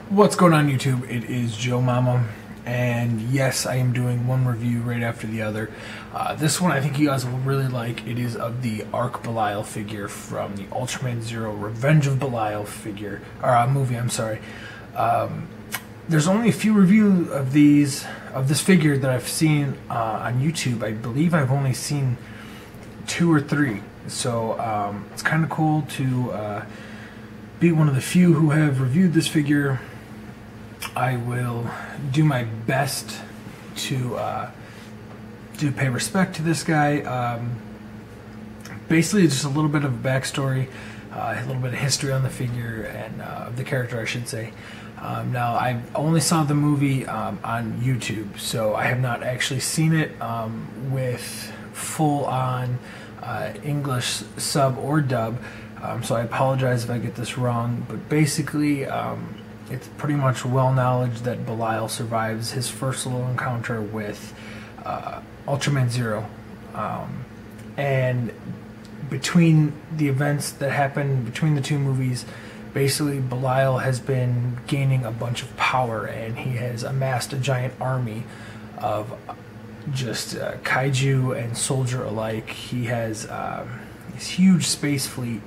What's going on YouTube? It is Joe Mama, and yes, I am doing one review right after the other. This one I think you guys will really like. It is of the Arc Belial figure from the Ultraman Zero Revenge of Belial figure, or movie, I'm sorry. There's only a few reviews of this figure that I've seen on YouTube. I believe I've only seen 2 or 3, so it's kind of cool to be one of the few who have reviewed this figure. I will do my best to pay respect to this guy. Basically, just a little bit of backstory, a little bit of history on the figure and of the character, I should say. Now, I only saw the movie on YouTube, so I have not actually seen it with full-on English sub or dub. So I apologize if I get this wrong, but basically it's pretty much well knowledge that Belial survives his first little encounter with Ultraman Zero, and between the events that happen between the two movies, basically Belial has been gaining a bunch of power, and he has amassed a giant army of just kaiju and soldier alike. He has this huge space fleet,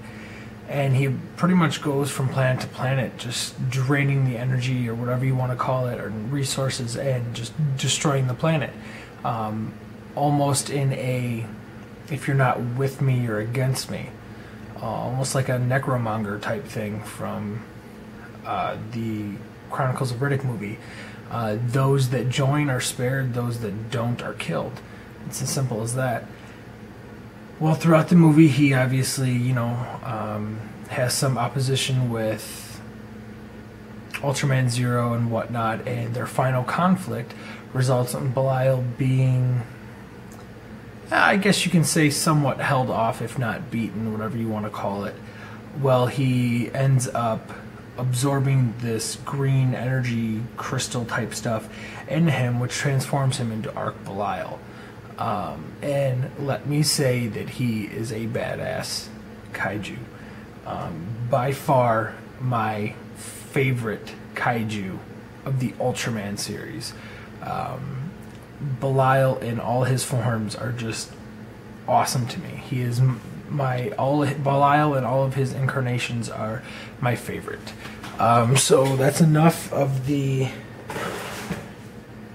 and he pretty much goes from planet to planet, just draining the energy, or whatever you want to call it, or resources, and just destroying the planet. Almost in a, if you're not with me, you're against me. Almost like a necromonger type thing from the Chronicles of Riddick movie. Those that join are spared, those that don't are killed. It's as simple as that. Well, throughout the movie, he obviously, has some opposition with Ultraman Zero and whatnot, and their final conflict results in Belial being, I guess you can say, somewhat held off, if not beaten, whatever you want to call it. Well, he ends up absorbing this green energy crystal type stuff into him, which transforms him into Arc Belial. And let me say that he is a badass kaiju. By far my favorite kaiju of the Ultraman series. Belial in all his forms are just awesome to me. He is Belial and all of his incarnations are my favorite. So that's enough of the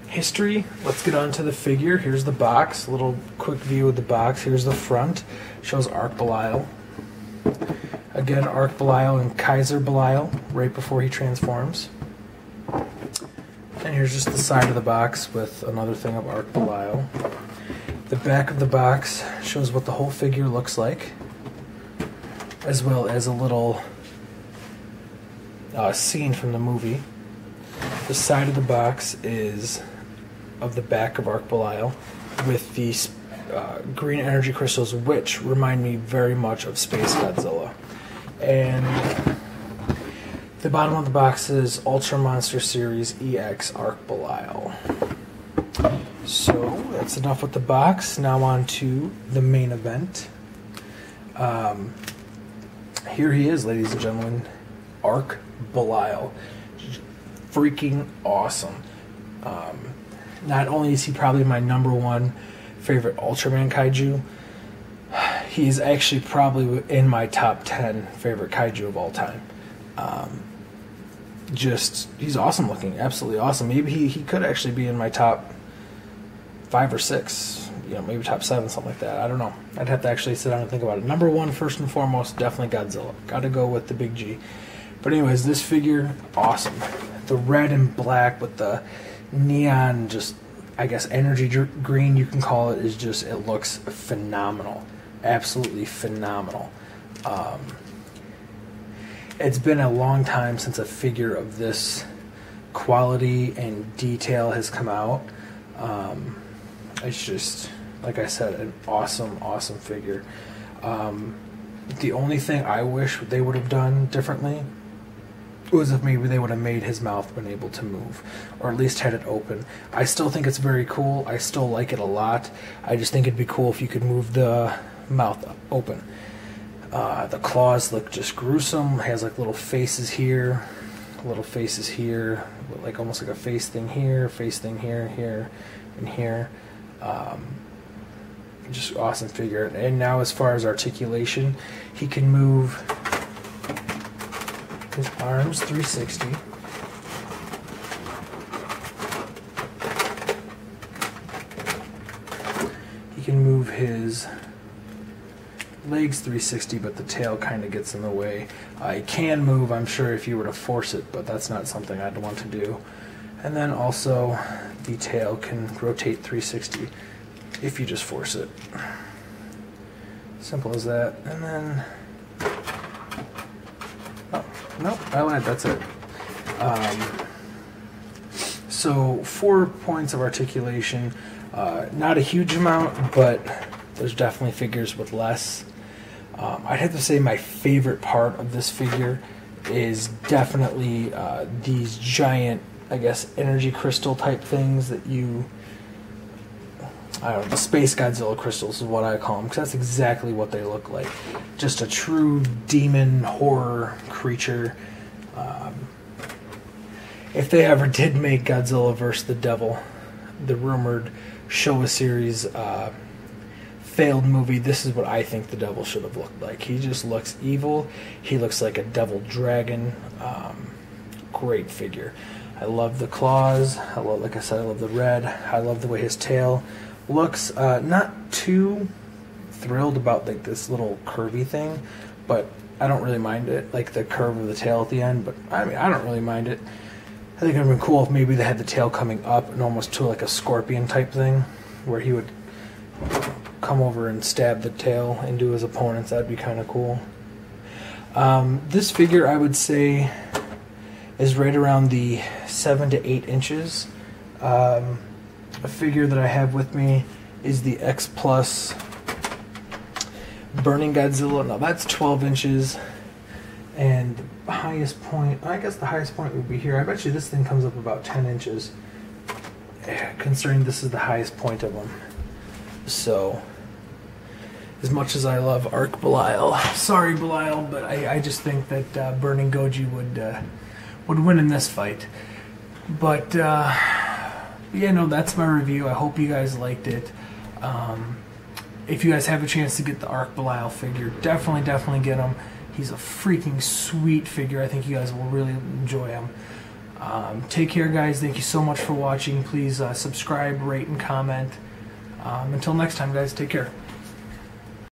history. Let's get on to the figure. Here's the box. A little quick view of the box. Here's the front. Shows Arc Belial. Again, Arc Belial and Kaiser Belial right before he transforms. And here's just the side of the box with another thing of Arc Belial. The back of the box shows what the whole figure looks like, as well as a little scene from the movie. The side of the box is of the back of Arc Belial with these green energy crystals, which remind me very much of Space Godzilla. And the bottom of the box is Ultra Monster Series EX Arc Belial. So that's enough with the box. Now on to the main event. Here he is, ladies and gentlemen, Arc Belial. Freaking awesome. Not only is he probably my #1 favorite Ultraman kaiju, he's actually probably in my top 10 favorite kaiju of all time. He's awesome looking, absolutely awesome. Maybe he could actually be in my top 5 or 6, maybe top 7, something like that. I don't know. I'd have to actually sit down and think about it. #1, first and foremost, definitely Godzilla. Gotta go with the big G. But anyways, this figure, awesome. The red and black with the neon, just, I guess, energy green, you can call it, is just, it looks phenomenal. Absolutely phenomenal. It's been a long time since a figure of this quality and detail has come out. It's just, like I said, an awesome, awesome figure. The only thing I wish they would have done differently was if maybe they would have made his mouth been able to move, or at least had it open. I still think it's very cool. I still like it a lot. I just think it'd be cool if you could move the mouth open. The claws look just gruesome. It has like little faces here, little faces here, like almost like a face thing here, here, and here. Just awesome figure. And now as far as articulation, he can move his arms 360. He can move his legs 360, but the tail kind of gets in the way. He can move, I'm sure, if you were to force it, but that's not something I'd want to do. And then also the tail can rotate 360 if you just force it. Simple as that. And then, oh, nope, I lied, that's it. So 4 points of articulation, not a huge amount, but there's definitely figures with less. I'd have to say my favorite part of this figure is definitely these giant, I guess, energy crystal type things that I don't know, the Space Godzilla crystals is what I call them, because that's exactly what they look like. Just a true demon horror creature. If they ever did make Godzilla vs. the Devil, the rumored Showa series failed movie, this is what I think the devil should have looked like. He just looks evil. He looks like a devil dragon. Great figure. I love the claws. Like I said, I love the red. I love the way his tail looks. Not too thrilled about like this little curvy thing, but I don't really mind it. Like the curve of the tail at the end, but I mean, I don't really mind it. I think it would have been cool if maybe they had the tail coming up and almost to like a scorpion type thing, where he would come over and stab the tail into his opponents. That'd be kind of cool. This figure, I would say, is right around the 7 to 8 inches. A figure that I have with me is the X Plus Burning Godzilla. Now that's 12 inches, and the highest point, I guess the highest point would be here. I bet you this thing comes up about 10 inches, considering this is the highest point of them. So, as much as I love Arc Belial, sorry Belial, but I just think that Burning Goji would win in this fight. But yeah, no, that's my review. I hope you guys liked it. If you guys have a chance to get the Arc Belial figure, definitely get him. He's a freaking sweet figure. I think you guys will really enjoy him. Take care, guys. Thank you so much for watching. Please subscribe, rate, and comment. Until next time, guys, take care.